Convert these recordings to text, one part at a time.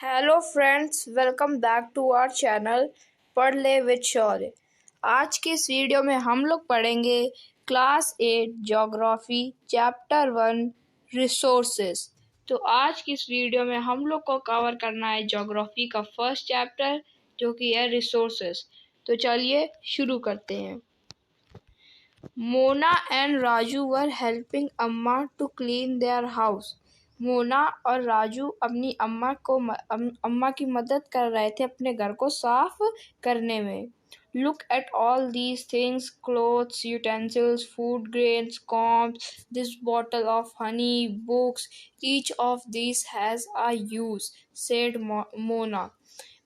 Hello friends, welcome back to our channel पढ़ ले with शौर्य। आज के इस वीडियो में हम लोग पढ़ेंगे क्लास 8 ज्योग्राफी चैप्टर 1 रिसोर्सेज। तो आज की इस वीडियो में हम लोग को कवर करना है ज्योग्राफी का फर्स्ट चैप्टर जो कि है रिसोर्सेज। तो चलिए शुरू करते हैं। Mona and Raju were helping अम्मा to clean their house. Mona और राजू अपनी अम्मा की मदद कर रहे थे अपने घर को साफ करने में। Look at all these things, clothes, utensils, food grains, combs, this bottle of honey, books, each of these has a use, said Mona.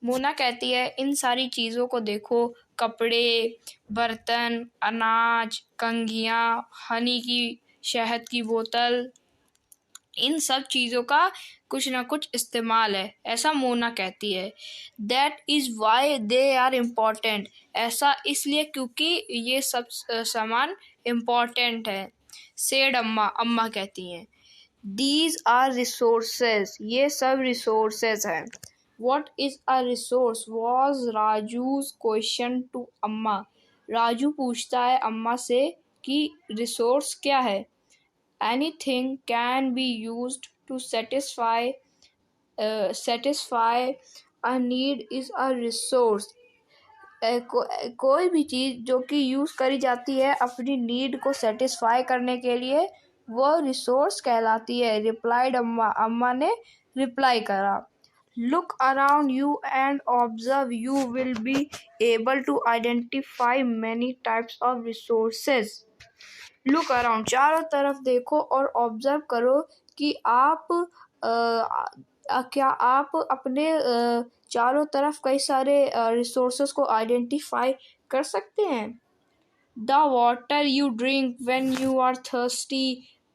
Mona कहती है इन सारी चीज़ों को देखो, कपड़े, बर्तन, अनाज, कंघियाँ, हनी की शहद की बोतल, इन सब चीज़ों का कुछ ना कुछ इस्तेमाल है, ऐसा मोना कहती है। That is why they are important, ऐसा इसलिए क्योंकि ये सब सामान इम्पॉर्टेंट है। सेड अम्मा कहती हैं। दीज आर रिसोर्सेज, ये सब रिसोर्सेज हैं। What is a resource was राजू's question to अम्मा। राजू पूछता है अम्मा से कि रिसोर्स क्या है। Anything can be used to satisfy a need is a resource। कोई भी चीज़ जो कि यूज़ करी जाती है अपनी नीड को सेटिस्फाई करने के लिए वो रिसोर्स कहलाती है। रिप्लाइड अम्मा ने रिप्लाई करा। Look around you and observe. You will be able to identify many types of resources. Look around, चारों तरफ देखो और ऑब्जर्व करो कि क्या आप अपने चारों तरफ कई सारे रिसोर्सेस को आइडेंटिफाई कर सकते हैं। The water you drink when you are thirsty,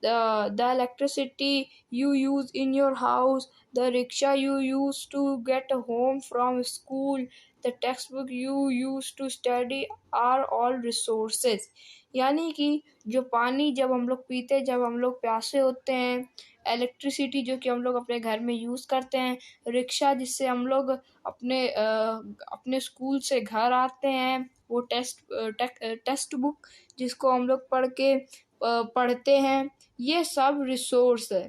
the electricity you use in your house, the rickshaw you use to get home from school, the textbook you use to study are all resources। यानी कि जो पानी जब हम लोग पीते, जब हम लोग प्यासे होते हैं, इलेक्ट्रिसिटी जो कि हम लोग अपने घर में यूज़ करते हैं, रिक्शा जिससे हम लोग अपने स्कूल से घर आते हैं, वो टेक्स्ट बुक जिसको हम लोग पढ़ते हैं, ये सब रिसोर्स है।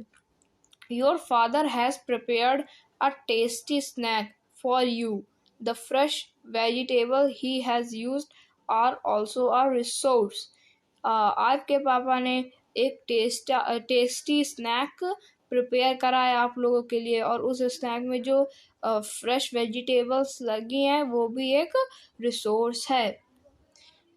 Your father has prepared a tasty snack for you. The fresh vegetable he has used are also a resource. आपके पापा ने एक टेस्टी स्नैक प्रिपेयर करा है आप लोगों के लिए, और उस स्नैक में जो फ्रेश वेजिटेबल्स लगी हैं वो भी एक रिसोर्स है।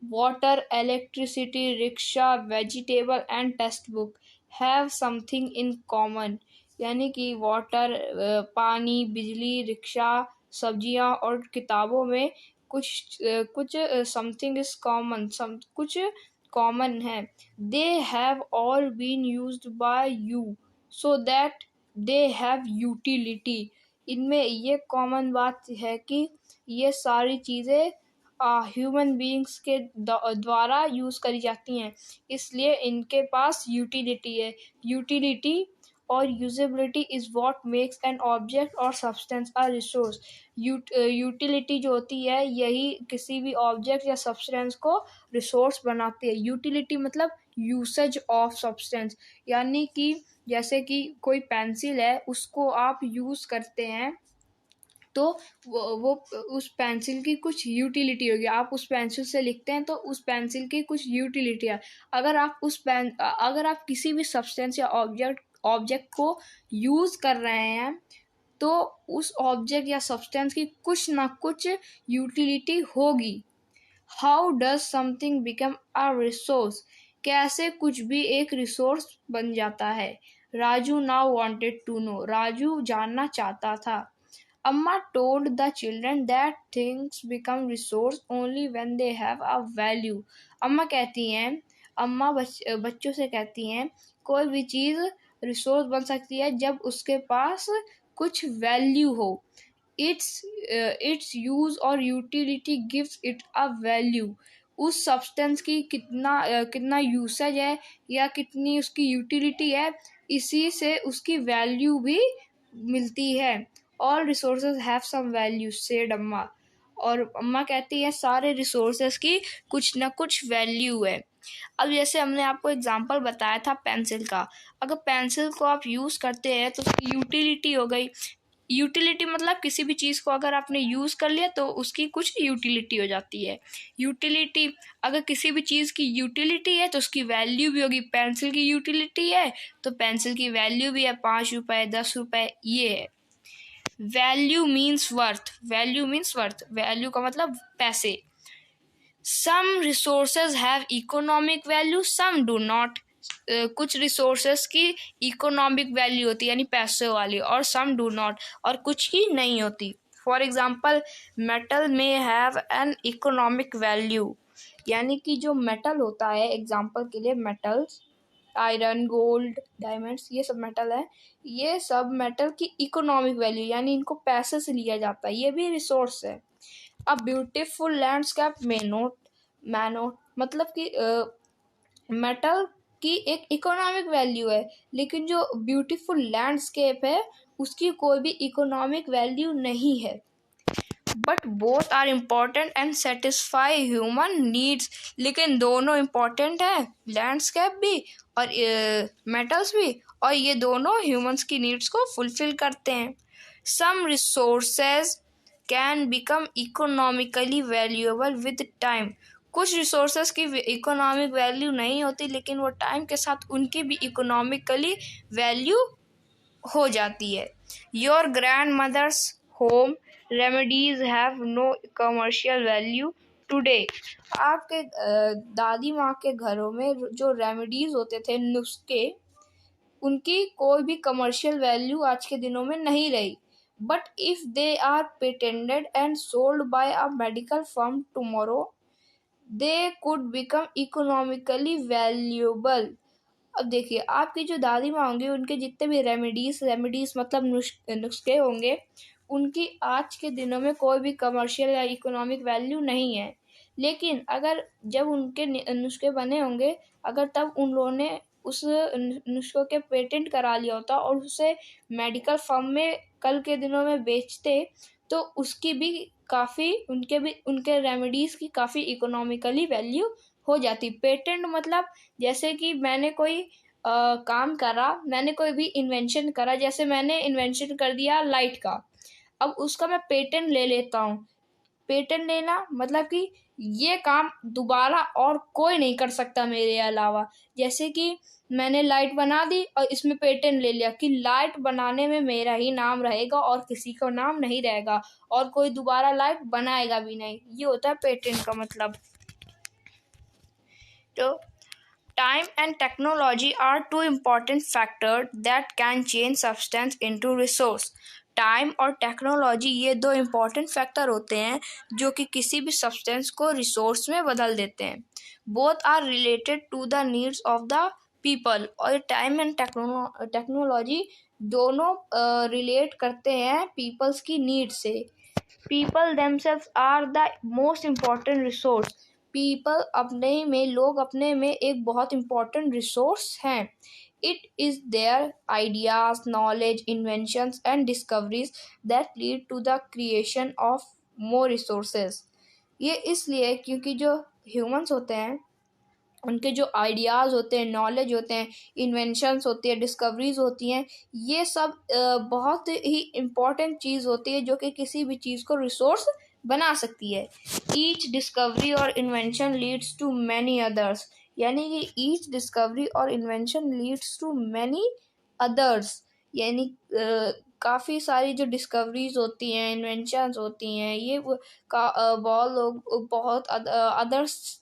Water, electricity, rickshaw, vegetable and text book have something in common. यानी कि वाटर, पानी, बिजली, रिक्शा, सब्जियां और किताबों में कुछ समथिंग इज कॉमन, कुछ कॉमन है। They have all been used by you so that they have utility. इनमें ये कॉमन बात है कि ये सारी चीज़ें ह्यूमन बीइंग्स के द्वारा यूज़ करी जाती हैं, इसलिए इनके पास यूटिलिटी है। यूटिलिटी और usability is what makes an object और सब्सटेंस अ रिसोर्स। यूटिलिटी जो होती है यही किसी भी ऑब्जेक्ट या सब्सटेंस को रिसोर्स बनाती है। यूटिलिटी मतलब यूसेज ऑफ सब्सटेंस, यानी कि जैसे कि कोई पेंसिल है, उसको आप यूज़ करते हैं तो वो उस पेंसिल की कुछ यूटिलिटी होगी। आप उस पेंसिल से लिखते हैं तो उस पेंसिल की कुछ यूटिलिटी है। अगर आप किसी भी सब्सटेंस या ऑब्जेक्ट को यूज़ कर रहे हैं तो उस ऑब्जेक्ट या सब्सटेंस की कुछ ना कुछ यूटिलिटी होगी। How does something become a resource, कैसे कुछ भी एक रिसोर्स बन जाता है। Raju now wanted to know, Raju जानना चाहता था। अम्मा told the children that things become resource only when they have a value। अम्मा बच्चों से कहती हैं कोई भी चीज़ रिसोर्स बन सकती है जब उसके पास कुछ वैल्यू हो। इट्स यूज और utility gives it a value. उस सब्सटेंस की कितना यूसेज है या कितनी उसकी यूटिलिटी है, इसी से उसकी वैल्यू भी मिलती है। All resources have some value said Amma. और अम्मा कहती है सारे रिसोर्सेज की कुछ ना कुछ वैल्यू है। अब जैसे हमने आपको एग्जांपल बताया था पेंसिल का, अगर पेंसिल को आप यूज़ करते हैं तो उसकी यूटिलिटी हो गई। यूटिलिटी मतलब किसी भी चीज़ को अगर आपने यूज़ कर लिया तो उसकी कुछ यूटिलिटी हो जाती है। यूटिलिटी, अगर किसी भी चीज़ की यूटिलिटी है तो उसकी वैल्यू भी होगी। पेंसिल की यूटिलिटी है तो पेंसिल की वैल्यू भी है, 5 रुपये 10 रुपये ये है। Value means worth, value means worth, value का मतलब पैसे। Some resources have economic value some do not. कुछ रिसोर्सेज की इकोनॉमिक वैल्यू होती है यानी पैसे वाली, और सम डू नॉट, और कुछ की नहीं होती। फॉर एग्जाम्पल मेटल में हैव एन इकोनॉमिक वैल्यू, यानी कि जो मेटल होता है, एग्जाम्पल के लिए मेटल्स, आयरन, गोल्ड, डायमंड्स, ये सब मेटल है। ये सब मेटल की इकोनॉमिक वैल्यू यानी इनको पैसे से लिया जाता है, ये भी रिसोर्स है। अब ब्यूटीफुल लैंडस्केप में नोट मैनो, मतलब कि मेटल की एक इकोनॉमिक वैल्यू है, लेकिन जो ब्यूटीफुल लैंडस्केप है उसकी कोई भी इकोनॉमिक वैल्यू नहीं है। But both are important and satisfy human needs, लेकिन दोनों इम्पॉर्टेंट है, लैंडस्केप भी और मेटल्स भी, और ये दोनों ह्यूमंस की नीड्स को फुलफिल करते हैं। Some resources can become economically valuable with time. कुछ रिसोर्सेज की इकोनॉमिक वैल्यू नहीं होती, लेकिन वो टाइम के साथ उनकी भी इकोनॉमिकली वैल्यू हो जाती है। Your grandmother's home remedies have no commercial value today. आपके दादी माँ के घरों में जो रेमेडीज होते थे, नुस्खे, उनकी कोई भी कमर्शियल वैल्यू आज के दिनों में नहीं रही। But if they are patented and sold by a medical firm tomorrow, they could become economically valuable. अब देखिए, आपकी जो दादी माँ होंगी उनके जितने भी रेमेडीज मतलब नुस्खे होंगे, उनकी आज के दिनों में कोई भी कमर्शियल या इकोनॉमिक वैल्यू नहीं है। लेकिन अगर जब उनके नुस्खे बने होंगे, अगर तब उन लोगों ने उस नुस्खों के पेटेंट करा लिया होता और उसे मेडिकल फर्म में कल के दिनों में बेचते, तो उसकी भी काफ़ी उनके रेमेडीज़ की काफ़ी इकोनॉमिकली वैल्यू हो जाती। पेटेंट मतलब जैसे कि मैंने कोई काम करा, मैंने कोई भी इन्वेंशन करा, जैसे मैंने इन्वेंशन कर दिया लाइट का, अब उसका मैं पेटेंट ले लेता हूँ। पेटेंट लेना मतलब कि ये काम दोबारा और कोई नहीं कर सकता मेरे अलावा। जैसे कि मैंने लाइट बना दी और इसमें पेटेंट ले लिया कि लाइट बनाने में मेरा ही नाम रहेगा और किसी का नाम नहीं रहेगा, और कोई दोबारा लाइट बनाएगा भी नहीं। ये होता है पेटेंट का मतलब। तो time and technology are two important factors that can change substance into resource. Time और टेक्नोलॉजी ये दो इम्पॉर्टेंट फैक्टर होते हैं जो कि किसी भी सब्सटेंस को रिसोर्स में बदल देते हैं। Both are related to the needs of the people. और टाइम एंड टेक्नोलॉजी दोनों रिलेट करते हैं पीपल्स की नीड से। People themselves are the most important resource. People अपने में, लोग अपने में एक बहुत इम्पॉर्टेंट रिसोर्स हैं। It is their ideas, knowledge, inventions and discoveries that lead to the creation of more resources. ये इसलिए क्योंकि जो ह्यूमंस होते हैं उनके जो आइडियाज़ होते हैं, नॉलेज होते हैं, इन्वेंशंस होती है, डिस्कवरीज होती हैं, ये सब बहुत ही इम्पॉर्टेंट चीज़ होती है जो कि किसी भी चीज़ को रिसोर्स बना सकती है। ईच डिस्कवरी और invention leads to many others, यानी कि ईच डिस्कवरी और invention leads to many others, यानी काफ़ी सारी जो डिस्कवरीज होती हैं, इन्वेंशंस होती हैं, ये बहुत लोग बहुत अदर्स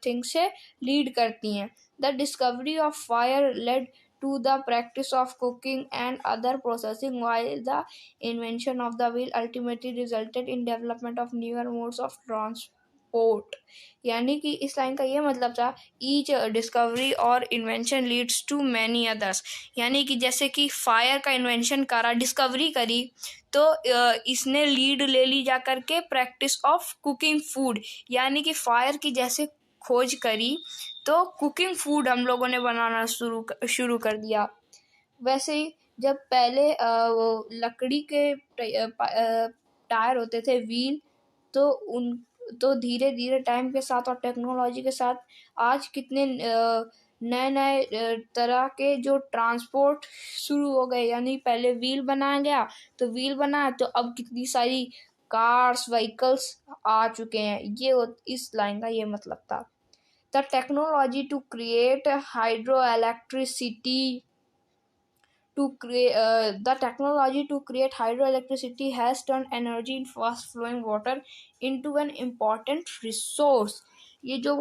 थिंग्स से लीड करती हैं। The discovery of fire led to the practice of cooking and other processing, while the invention of the wheel ultimately resulted in development of newer modes of transport। यानी कि इस line का ये मतलब था, ईच डिस्कवरी और invention leads to many others, यानी कि जैसे कि फायर का इन्वेंशन करा, डिस्कवरी करी, तो इसने लीड ले ली जा करके प्रैक्टिस ऑफ कुकिंग फूड, यानी कि फायर की जैसे खोज करी तो कुकिंग फूड हम लोगों ने बनाना शुरू कर दिया। वैसे ही जब पहले वो लकड़ी के टायर होते थे, व्हील, तो धीरे धीरे टाइम के साथ और टेक्नोलॉजी के साथ आज कितने नए नए तरह के जो ट्रांसपोर्ट शुरू हो गए। यानी पहले व्हील बनाया गया, तो व्हील बनाया, तो अब कितनी सारी कार्स, व्हीकल्स आ चुके हैं। ये इस लाइन का ये मतलब था। The technology to create hydroelectricity the technology to create hydroelectricity has turned energy in fast flowing water into an important resource। ये जो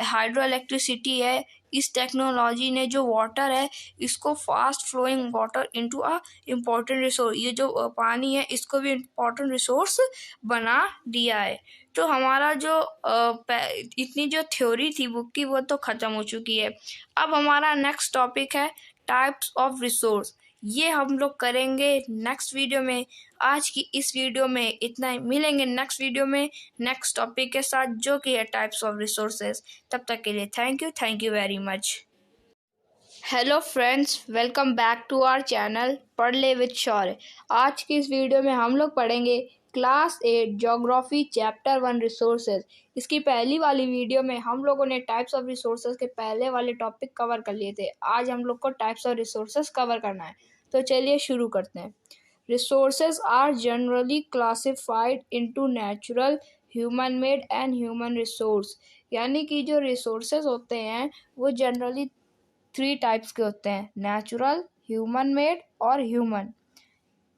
हाइड्रोइलेक्ट्रिसिटी है, इस टेक्नोलॉजी ने जो वाटर है, इसको fast flowing water into a important resource, ये जो पानी है, इसको भी इम्पोर्टेंट रिसोर्स बना दिया है। तो हमारा जो इतनी जो थ्योरी थी बुक की, वो तो ख़त्म हो चुकी है। अब हमारा नेक्स्ट टॉपिक है टाइप्स ऑफ रिसोर्स। ये हम लोग करेंगे नेक्स्ट वीडियो में। आज की इस वीडियो में इतना ही। मिलेंगे नेक्स्ट वीडियो में नेक्स्ट टॉपिक के साथ, जो कि है टाइप्स ऑफ रिसोर्सेज। तब तक के लिए thank you very much. Hello friends, welcome back to our channel पढ़ ले विद शौर्य। आज की इस वीडियो में हम लोग पढ़ेंगे क्लास 8 ज्योग्राफी चैप्टर 1 रिसोर्सेज। इसकी पहली वाली वीडियो में हम लोगों ने टाइप्स ऑफ रिसोर्सेज के पहले वाले टॉपिक कवर कर लिए थे। आज हम लोग को टाइप्स ऑफ रिसोर्सेज कवर करना है, तो चलिए शुरू करते हैं। Resources are generally classified into natural, human made and human resource. यानी कि जो रिसोर्सेज होते हैं वो जनरली 3 टाइप्स के होते हैं, नेचुरल, ह्यूमन मेड और ह्यूमन।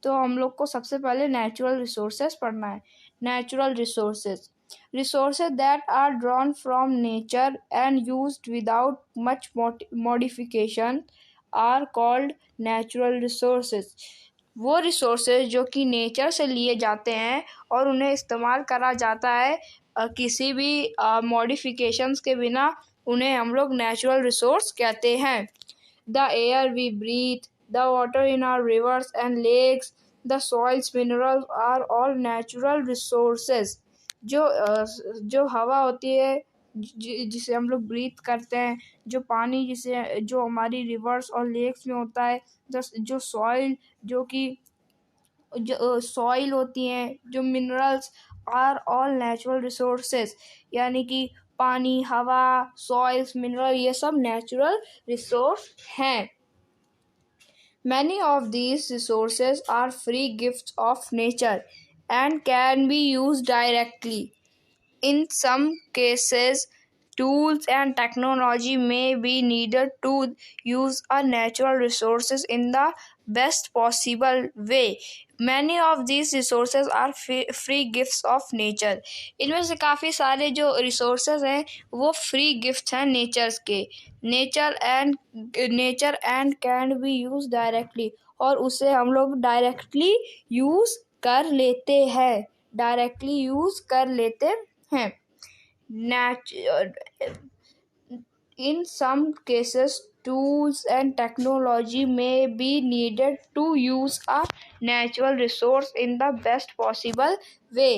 तो हम लोग को सबसे पहले नेचुरल रिसोर्सेज पढ़ना है। Natural resources that are drawn from nature and used without much modification are called natural resources. वो रिसोर्सेज जो कि नेचर से लिए जाते हैं और उन्हें इस्तेमाल करा जाता है किसी भी मॉडिफिकेशंस के बिना, उन्हें हम लोग नेचुरल रिसोर्स कहते हैं। The air we breathe, the water in our rivers and lakes, the soils, minerals are all natural resources। जो हवा होती है जिसे हम लोग ब्रीथ करते हैं, जो पानी जो हमारी रिवर्स और लेक्स में होता है, जो सॉइल जो सॉइल होती हैं, जो minerals are all natural resources. यानी कि पानी, हवा, सॉइल्स, मिनरल, ये सब नेचुरल रिसोर्स हैं। Many of these resources are free gifts of nature and can be used directly. In some cases, tools and technology may be needed to use a natural resources in the best possible way. Many of these resources are free gifts of nature। इनमें से काफ़ी सारे जो resources हैं वो free gifts हैं natures के। Nature and can be use directly, और उसे हम लोग डायरेक्टली यूज कर लेते हैं। In some cases, tools and technology may be needed to use a natural resource in the best possible way।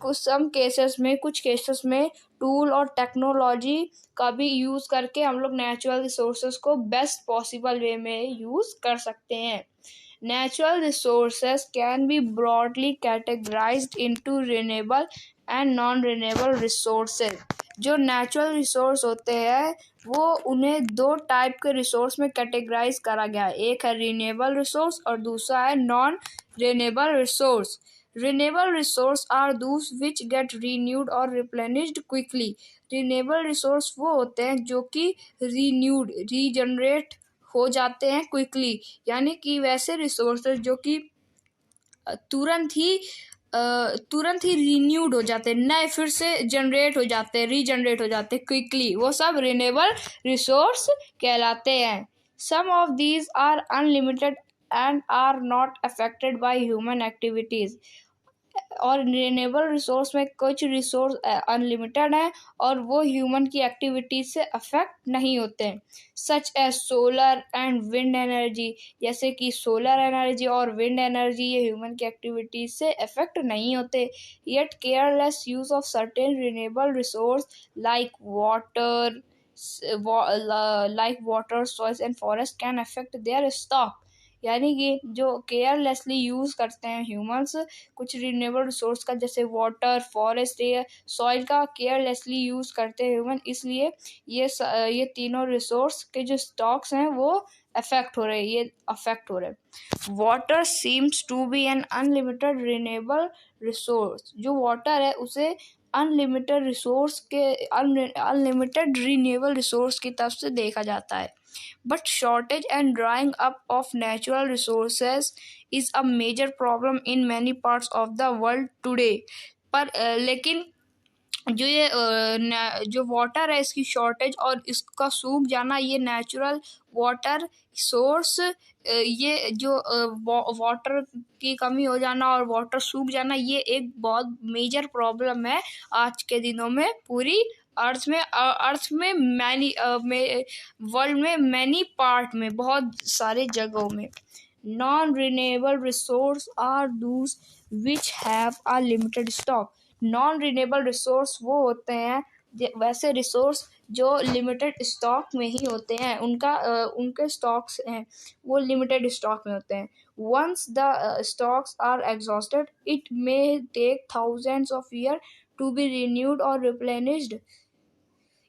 कुछ केसेस में टूल और टेक्नोलॉजी का भी यूज़ करके हम लोग नेचुरल रिसोर्सेज को बेस्ट पॉसिबल वे में यूज़ कर सकते हैं। Natural resources can be broadly categorized into renewable and non-renewable resources। जो नेचुरल रिसोर्स होते हैं वो उन्हें 2 टाइप के रिसोर्स में कैटेगराइज करा गया है। एक है रिन्यूएबल रिसोर्स और दूसरा है non renewable resource. Renewable resources are those which get renewed or replenished quickly। Renewable resource वो होते हैं जो कि रीजनरेट हो जाते हैं क्विकली। यानी कि वैसे रिसोर्सेज जो कि तुरंत ही रिन्यूड हो जाते हैं, नए फिर से रीजनरेट हो जाते हैं क्विकली, वो सब रिन्यूएबल रिसोर्स कहलाते हैं। Some of these are unlimited and are not affected by human activities. और रिन्यूएबल रिसोर्स में कुछ रिसोर्स अनलिमिटेड हैं और वो ह्यूमन की एक्टिविटीज से अफेक्ट नहीं होते हैं। Such as solar and wind energy, जैसे कि सोलर एनर्जी और विंड एनर्जी, ये ह्यूमन की एक्टिविटीज से अफेक्ट नहीं होते। Yet careless use of certain renewable resource like water, like water, soils and forest can affect their stock. यानी कि जो केयरलेसली यूज़ करते हैं ह्यूमंस कुछ रिन्यूएबल रिसोर्स का, जैसे वाटर, फॉरेस्ट या सॉइल का केयरलेसली यूज़ करते हैं ह्यूमन, इसलिए ये तीनों रिसोर्स के जो स्टॉक्स हैं वो अफेक्ट हो रहे हैं। Water seems to be an unlimited renewable resource. जो वाटर है उसे अनलिमिटेड रिन्यूएबल रिसोर्स की तरफ से देखा जाता है। But shortage and drying up of natural resources is a major problem in many parts of the world today. पर लेकिन जो वाटर है इसकी शॉर्टेज और इसका सूख जाना, ये नेचुरल वाटर सोर्स, ये जो वाटर की कमी हो जाना और वाटर सूख जाना, ये एक बहुत मेजर प्रॉब्लम है आज के दिनों में पूरी अर्थ में वर्ल्ड में मैनी पार्ट में, बहुत सारे जगहों में। नॉन रिन्यूएबल रिसोर्स आर दूस which have a limited stock. Non renewable resource वो होते हैं वैसे रिसोर्स जो लिमिटेड स्टॉक में ही होते हैं, उनके स्टॉक्स हैं वो लिमिटेड स्टॉक में होते हैं। Once the stocks are exhausted it may take thousands of year to be renewed और रिप्लेनिश्ड।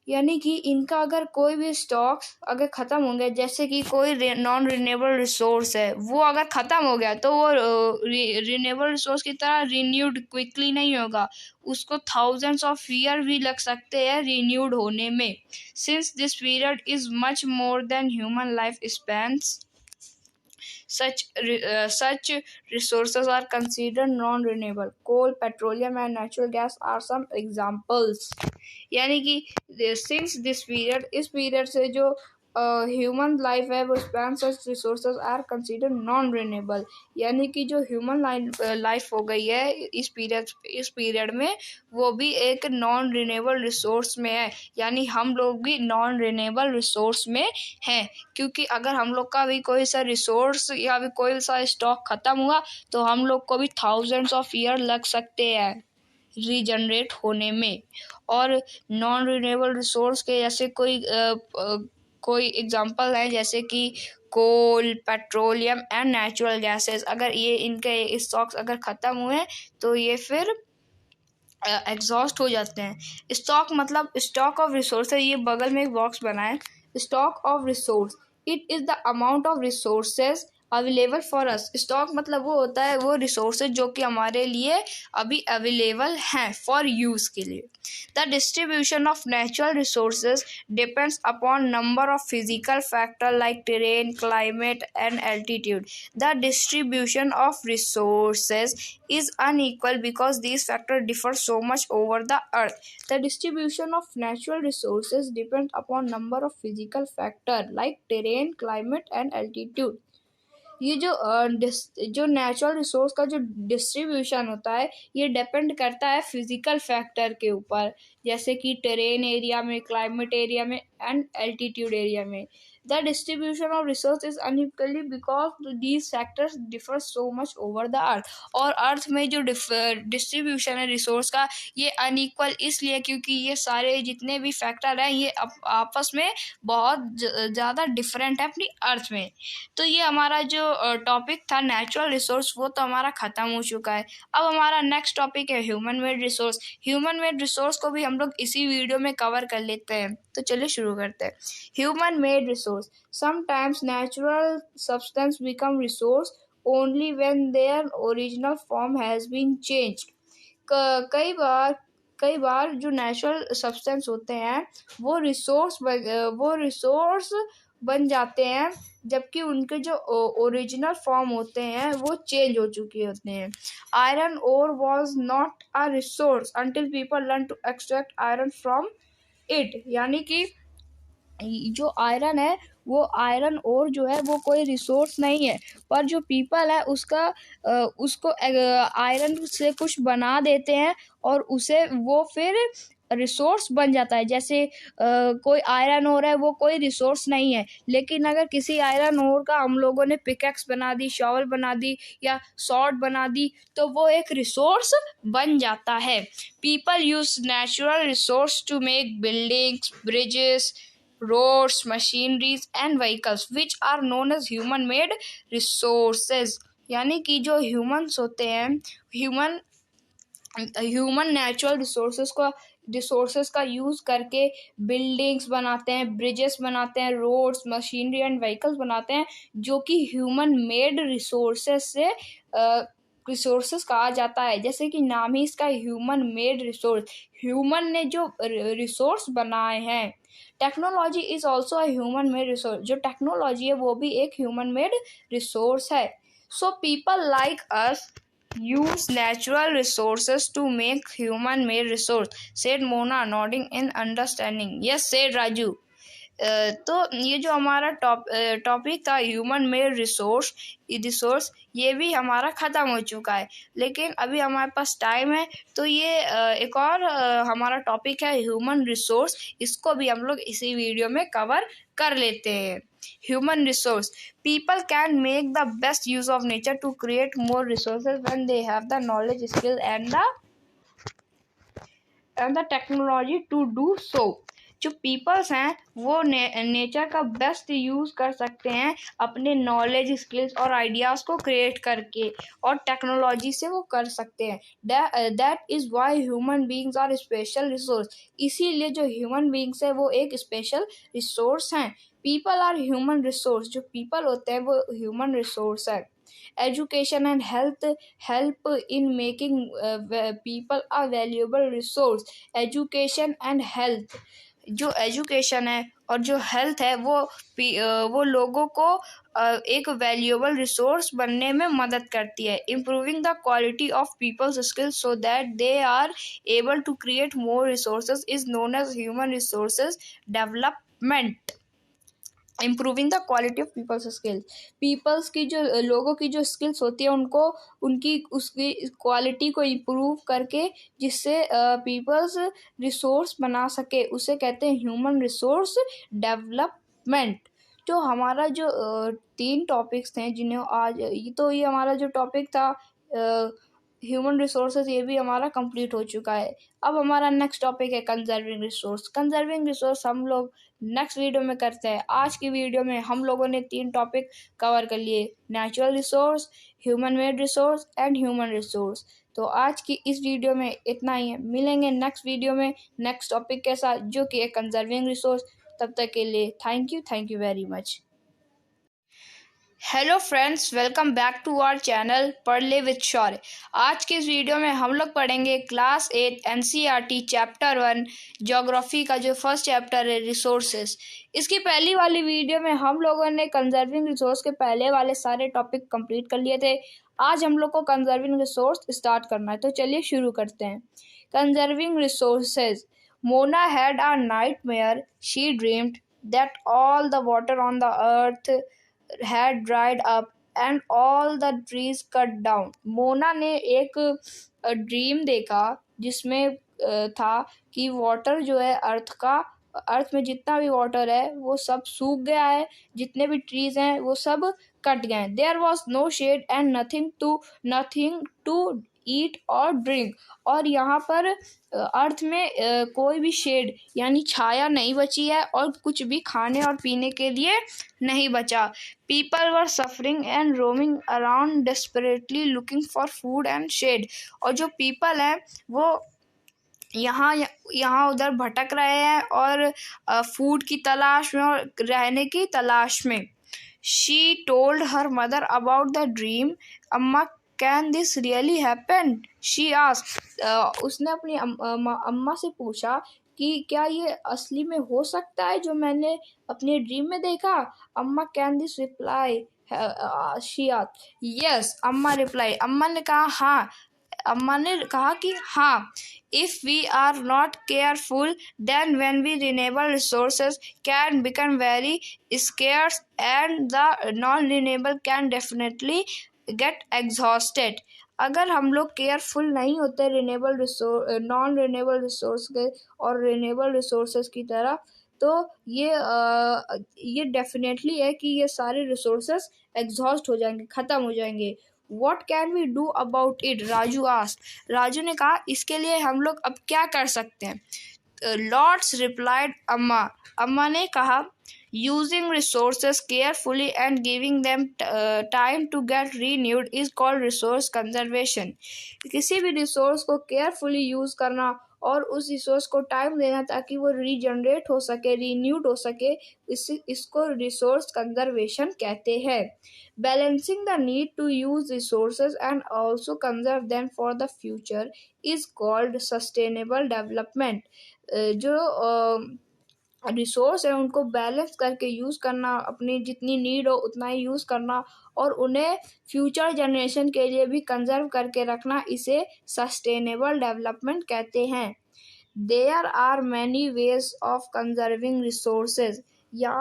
यानी कि इनका अगर कोई भी स्टॉक्स अगर ख़त्म हो गया, जैसे कि कोई नॉन रिन्यूएबल रिसोर्स है वो अगर ख़त्म हो गया तो वो रिन्यूएबल रिसोर्स की तरह रिन्यूड क्विकली नहीं होगा, उसको थाउजेंड्स ऑफ ईयर भी लग सकते हैं रिन्यूड होने में। Since this period is much more than human life spans, such resources are considered non-renewable. Coal, petroleum and natural gas are some examples. यानी कि since this period, इस पीरियड से जो ह्यूमन लाइफ है वो span such resources are consider non renewable. यानी कि जो ह्यूमन लाइफ हो गई है इस पीरियड में वो भी एक नॉन रिन्यूएबल रिसोर्स में है, यानी हम लोग भी नॉन रिन्यूएबल रिसोर्स में हैं। क्योंकि अगर हम लोग का भी कोई सा रिसोर्स या भी कोई सा स्टॉक ख़त्म हुआ तो हम लोग को भी थाउजेंड्स ऑफ ईयर लग सकते हैं रीजनरेट होने में। और नॉन रिन्यूएबल रिसोर्स के जैसे कोई एग्जांपल है, जैसे कि कोल, पेट्रोलियम एंड नेचुरल गैसेस। अगर ये इनके स्टॉक्स अगर ख़त्म हुए तो ये फिर एग्जॉस्ट हो जाते हैं। स्टॉक मतलब स्टॉक ऑफ रिसोर्स है, ये बगल में एक बॉक्स बना है, stock of resource it is the amount of resources available for us. Stock मतलब वो होता है वो रिसोर्सेज जो कि हमारे लिए अभी अवेलेबल हैं फॉर यूज़ के लिए। The distribution of natural resources depends upon number of physical factor like terrain, climate and altitude. The distribution of resources is unequal because these factors differ so much over the earth. The distribution of natural resources depends upon number of physical factors like terrain, climate and altitude. ये जो natural resource का जो distribution होता है ये depend करता है physical factor के ऊपर, जैसे कि टेरेन एरिया में, क्लाइमेट एरिया में एंड एल्टीट्यूड एरिया में। The distribution of resource is unequally because these factors differ so much over the earth. और अर्थ में जो डिस्ट्रीब्यूशन है रिसोर्स का ये अनइक्वल इसलिए क्योंकि ये सारे जितने भी फैक्टर हैं ये आपस में बहुत ज़्यादा डिफरेंट है अपनी अर्थ में। तो ये हमारा जो टॉपिक था नेचुरल रिसोर्स वो तो हमारा ख़त्म हो चुका है। अब हमारा नेक्स्ट टॉपिक है human made resource. Human made resource को भी हम लोग इसी वीडियो में कवर कर लेते हैं, तो चलिए शुरू करते हैं। Human made resource, sometimes natural substance become resource only when their original form has been changed. कई बार जो नेचुरल सब्सटेंस होते हैं वो रिसोर्स बन जाते हैं जबकि उनके जो ओरिजिनल फॉर्म होते हैं वो चेंज हो चुके होते हैं। Iron ore was not a resource until people learn to extract iron from it. यानी कि जो आयरन है वो आयरन ओर जो है वो कोई रिसोर्स नहीं है, पर जो पीपल है उसको आयरन से कुछ बना देते हैं और उसे वो फिर रिसोर्स बन जाता है। जैसे कोई आयरन ओर है वो कोई रिसोर्स नहीं है, लेकिन अगर किसी आयरन ओर का हम लोगों ने पिकैक्स बना दी, शॉवल बना दी या सॉर्ड बना दी तो वो एक रिसोर्स बन जाता है। People use natural resource to make buildings, bridges roads, machineries and vehicles which are known as human made resources। यानी कि जो ह्यूमंस होते हैं, ह्यूमन नेचुरल रिसोर्सेज का यूज़ करके बिल्डिंग्स बनाते हैं, ब्रिजेस बनाते हैं, रोड्स, मशीनरी एंड व्हीकल्स बनाते हैं, जो कि ह्यूमन मेड रिसोर्सेज कहा जाता है। जैसे कि नाम ही इसका ह्यूमन मेड रिसोर्स, ह्यूमन ने जो रिसोर्स बनाए हैं। Technology is also a human made resource, जो टेक्नोलॉजी है वो भी एक ह्यूमन मेड रिसोर्स है। So people like us use natural resources to make human made resource, said Mona, nodding in understanding. Yes, said Raju. तो ये जो हमारा टॉपिक था ह्यूमन मेड रिसोर्स, ये भी हमारा ख़त्म हो चुका है, लेकिन अभी हमारे पास टाइम है, तो ये एक और हमारा टॉपिक है ह्यूमन रिसोर्स, इसको भी हम लोग इसी वीडियो में कवर कर लेते हैं। Human resource, people can make the best use of nature to create more resources when they have the knowledge, skill and the technology to do so. जो पीपल्स हैं वो नेचर का बेस्ट यूज़ कर सकते हैं अपने नॉलेज, स्किल्स और ideas को क्रिएट करके, और टेक्नोलॉजी से वो कर सकते हैं। That is why human beings are special resource, इसीलिए जो ह्यूमन बींग्स है वो एक स्पेशल रिसोर्स हैं। पीपल आर ह्यूमन रिसोर्स, जो पीपल होते हैं वो ह्यूमन रिसोर्स है। Education and health help in making people a valuable resource। Education and health, जो एजुकेशन है और जो हेल्थ है वो लोगों को एक वैल्यूएबल रिसोर्स बनने में मदद करती है। Improving the quality of peoples skills so that they are able to create more resources is known as human resources development. Improving the quality of peoples skills, peoples की जो लोगों की जो स्किल्स होती है उनको उसकी क्वालिटी को इम्प्रूव करके जिससे पीपल्स रिसोर्स बना सके, उसे कहते हैं ह्यूमन रिसोर्स डेवलपमेंट। तो हमारा जो 3 टॉपिक्स थे जिन्हें आज ये हमारा जो टॉपिक था ह्यूमन रिसोर्सेज, ये भी हमारा कंप्लीट हो चुका है। अब हमारा नेक्स्ट टॉपिक है कंजर्विंग रिसोर्स। कंजर्विंग रिसोर्स हम लोग नेक्स्ट वीडियो में करते हैं। आज की वीडियो में हम लोगों ने 3 टॉपिक कवर कर लिए, natural resource, human made resource and human resource. तो आज की इस वीडियो में इतना ही है, मिलेंगे नेक्स्ट वीडियो में नेक्स्ट टॉपिक के साथ जो कि है कंजर्विंग रिसोर्स। तब तक के लिए thank you very much. Hello friends, welcome back to our channel पढ़ ले विद शौर्य। आज के इस वीडियो में हम लोग पढ़ेंगे क्लास 8 एनसीईआरटी चैप्टर 1 ज्योग्राफी का जो फर्स्ट चैप्टर है रिसोर्सेज। इसकी पहली वाली वीडियो में हम लोगों ने कंजर्विंग रिसोर्स के पहले वाले सारे टॉपिक कंप्लीट कर लिए थे। आज हम लोग को कंजर्विंग रिसोर्स स्टार्ट करना है, तो चलिए शुरू करते हैं। Conserving resources, Mona had a nightmare, she dreamed that all the water on the earth had dried up and all the trees cut down। Mona ने एक ड्रीम देखा जिसमें था कि वाटर जो है अर्थ में जितना भी वाटर है वो सब सूख गया है, जितने भी ट्रीज हैं वो सब कट गए। There was no shade and nothing to eat और ड्रिंक, और यहाँ पर अर्थ में कोई भी शेड यानी छाया नहीं बची है और कुछ भी खाने और पीने के लिए नहीं बचा। People were suffering and roaming around desperately looking for food and shade, और जो पीपल है वो यहाँ उधर भटक रहे हैं और फूड की तलाश में और रहने की तलाश में। She told her mother about the dream. अम्मा, can this really happen, she asked. उसने अपनी अम्मा से पूछा कि क्या ये असली में हो सकता है जो मैंने अपने ड्रीम में देखा। Amma can this reply, she asked. Yes, Amma reply, अम्मा ने कहा कि हाँ। If we are not careful then when we renewable resources can become very scarce and the non renewable can definitely get exhausted. अगर हम लोग केयरफुल नहीं होते नॉन रिन्यूएबल रिसोर्स के और रिन्यूएबल रिसोर्सेज की तरह, तो ये डेफिनेटली है कि ये सारे रिसोर्सेज एग्जॉस्ट हो जाएंगे, ख़त्म हो जाएंगे। What can we do about it? Raju asked. Raju ने कहा इसके लिए हम लोग अब क्या कर सकते हैं। Lots replied Amma. अम्मा ने कहा, using resources carefully and giving them time to get renewed is called resource conservation. किसी भी रिसोर्स को केयरफुली यूज करना और उस रिसोर्स को टाइम देना ताकि वो रीजनरेट हो सके, रीन्यूड हो सके, इसको रिसोर्स कंजर्वेशन कहते हैं. Balancing the need to use resources and also conserve them for the future is called sustainable development. जो रिसोर्स है उनको बैलेंस करके यूज़ करना, अपनी जितनी नीड हो उतना ही यूज़ करना और उन्हें फ्यूचर जनरेशन के लिए भी कंजर्व करके रखना, इसे सस्टेनेबल डेवलपमेंट कहते हैं. There are many ways of conserving resources. या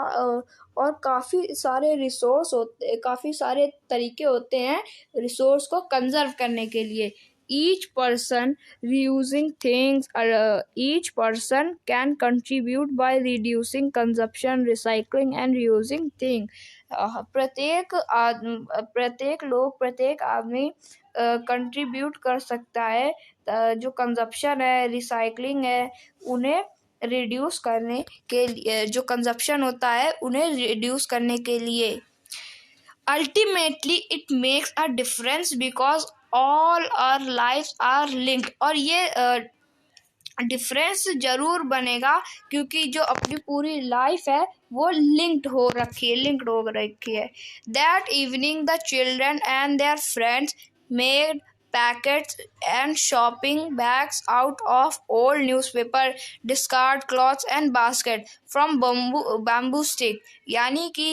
और काफ़ी सारे रिसोर्स होते, काफ़ी सारे तरीके होते हैं रिसोर्स को कंजर्व करने के लिए. each person reusing things each person can contribute by reducing consumption, recycling and reusing things. प्रत्येक आदमी कंट्रीब्यूट कर सकता है. जो कंजप्शन है, रिसाइकलिंग है, उन्हें रिड्यूस करने के लिए, जो कंजप्शन होता है उन्हें रिड्यूस करने के लिए. Ultimately it makes a difference because all our lifes are linked. और ये डिफरेंस जरूर बनेगा क्योंकि जो अपनी पूरी लाइफ है वो लिंक्ड हो रखी है. That evening the children and their friends made packets and shopping bags out of old newspaper, discard cloths and basket from bamboo stick. यानी कि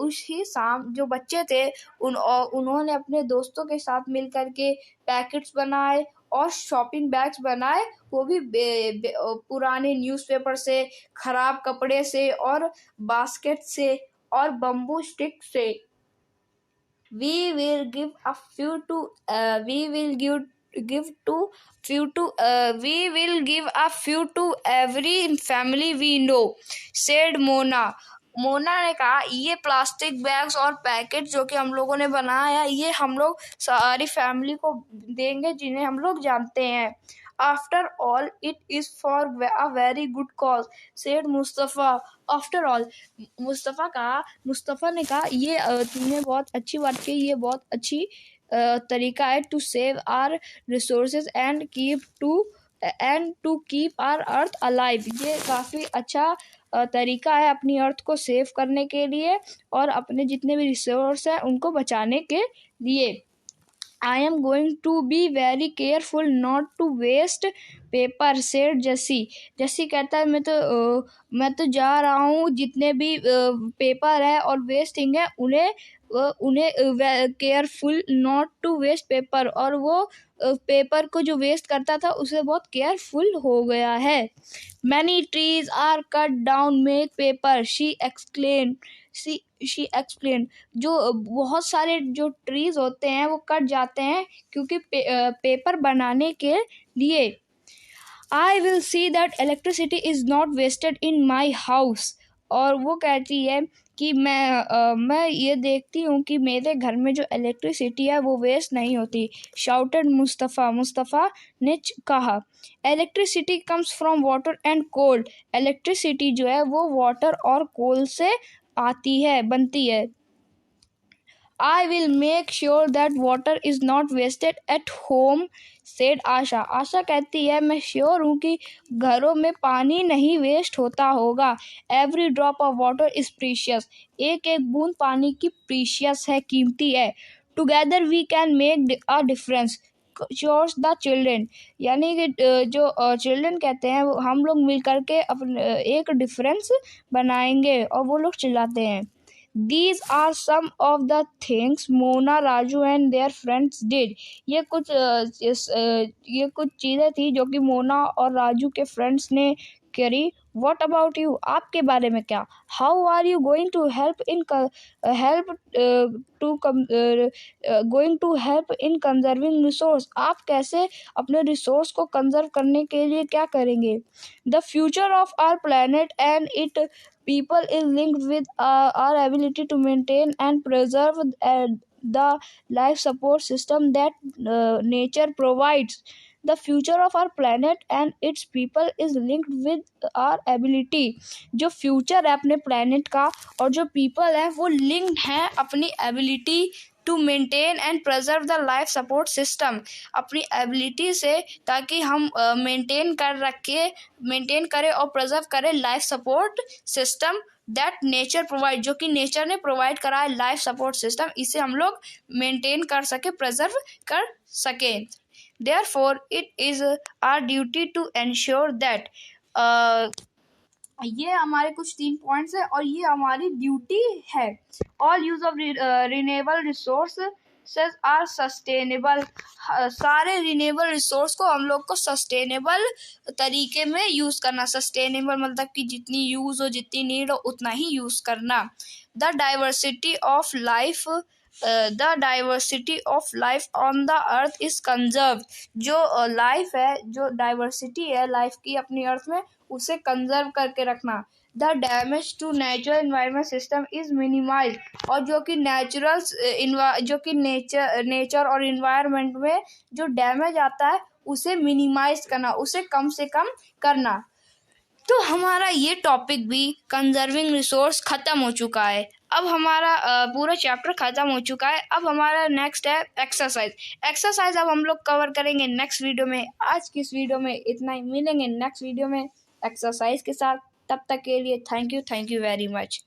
उसी शाम जो बच्चे थे उन्होंने अपने दोस्तों के साथ मिल करके पैकेट्स बनाए और शॉपिंग बैग्स बनाए, वो भी पुराने न्यूज़पेपर से, खराब कपड़े से और बास्केट से और बम्बू स्टिक से. We will give a few to we will give a few to every family we know, said Mona. Mona ने कहा, ये प्लास्टिक बैग्स और पैकेट जो कि हम लोगों ने बनाया, ये हम लोग सारी फैमिली को देंगे जिन्हें हम लोग जानते हैं. After all it is for a very good cause, said Mustafa. After all Mustafa ने कहा, ये तुमने बहुत अच्छी बात की, ये बहुत अच्छी तरीका है to save our resources and to keep our earth alive. ये काफ़ी अच्छा तरीका है अपनी अर्थ को सेव करने के लिए और अपने जितने भी रिसोर्स हैं उनको बचाने के लिए. I am going to be very careful not to waste paper, said Jesse. जैसी कहता है, मैं तो जा रहा हूँ, जितने भी पेपर है और वेस्टिंग है उन्हें careful not to waste paper, और वो पेपर को जो वेस्ट करता था उसे बहुत केयरफुल हो गया है. Many trees are cut down make paper, she explained. जो बहुत सारे जो ट्रीज होते हैं वो कट जाते हैं क्योंकि पेपर बनाने के लिए. I will see that electricity is not wasted in my house. और वो कहती है कि मैं ये देखती हूँ कि मेरे घर में जो इलेक्ट्रिसिटी है वो वेस्ट नहीं होती. शाउटेड मुस्तफ़ा ने कहा. Electricity comes from water and coal. Electricity जो है वो वाटर और कोल से बनती है. I will make sure that water is not wasted at home, said आशा. आशा कहती है, मैं श्योर हूँ कि घरों में पानी नहीं वेस्ट होता होगा. Every drop of water is precious. एक एक बूंद पानी की प्रीशियस है, कीमती है. Together we can make a difference, shows the children. यानी कि जो चिल्ड्रन कहते हैं वो हम लोग मिल करके अपने एक डिफरेंस बनाएंगे, और वो लोग चिल्लाते हैं. These are some of the things Mona, Raju and their friends did. ये कुछ चीज़ें थी जो कि मोना और राजू के फ्रेंड्स ने करी. What about you? आपके बारे में क्या? How are you going to help in conserving resource? आप कैसे अपने रिसोर्स को कंजर्व करने के लिए क्या करेंगे? The future of our planet and its people is linked with our ability to maintain and preserve the life support system that nature provides. The future of our planet and its people is linked with our ability. जो future है अपने planet का और जो people है वो linked हैं अपनी ability to maintain and preserve the life support system, अपनी एबिलिटी से, ताकि हम मेंटेन करें और प्रिजर्व करें life support system that nature provide, जो कि नेचर ने प्रोवाइड करा है लाइफ सपोर्ट सिस्टम, इसे हम लोग मेंटेन कर सके, प्रिजर्व कर सके। Therefore, it is our duty to ensure that ये हमारे कुछ 3 पॉइंट्स है और ये हमारी ड्यूटी है। All use of renewable resources are sustainable. सारे रिन्यूएबल रिसोर्स को हम लोग को सस्टेनेबल तरीके में यूज करना। सस्टेनेबल मतलब कि जितनी यूज हो, जितनी नीड हो, उतना ही यूज करना। The diversity of life on the earth is conserve. जो लाइफ है, जो डाइवर्सिटी है लाइफ की अपनी अर्थ में, उसे कंजर्व करके रखना। The damage to natural environment system is minimise. और जो कि नेचर और इन्वायरमेंट में जो डैमेज आता है उसे मिनिमाइज करना, उसे कम से कम करना। तो हमारा ये टॉपिक भी कंजर्विंग रिसोर्स खत्म हो चुका है। अब हमारा पूरा चैप्टर खत्म हो चुका है। अब हमारा नेक्स्ट है एक्सरसाइज अब हम लोग कवर करेंगे नेक्स्ट वीडियो में। आज की इस वीडियो में इतना ही, मिलेंगे नेक्स्ट वीडियो में एक्सरसाइज के साथ। तब तक के लिए थैंक यू वेरी मच।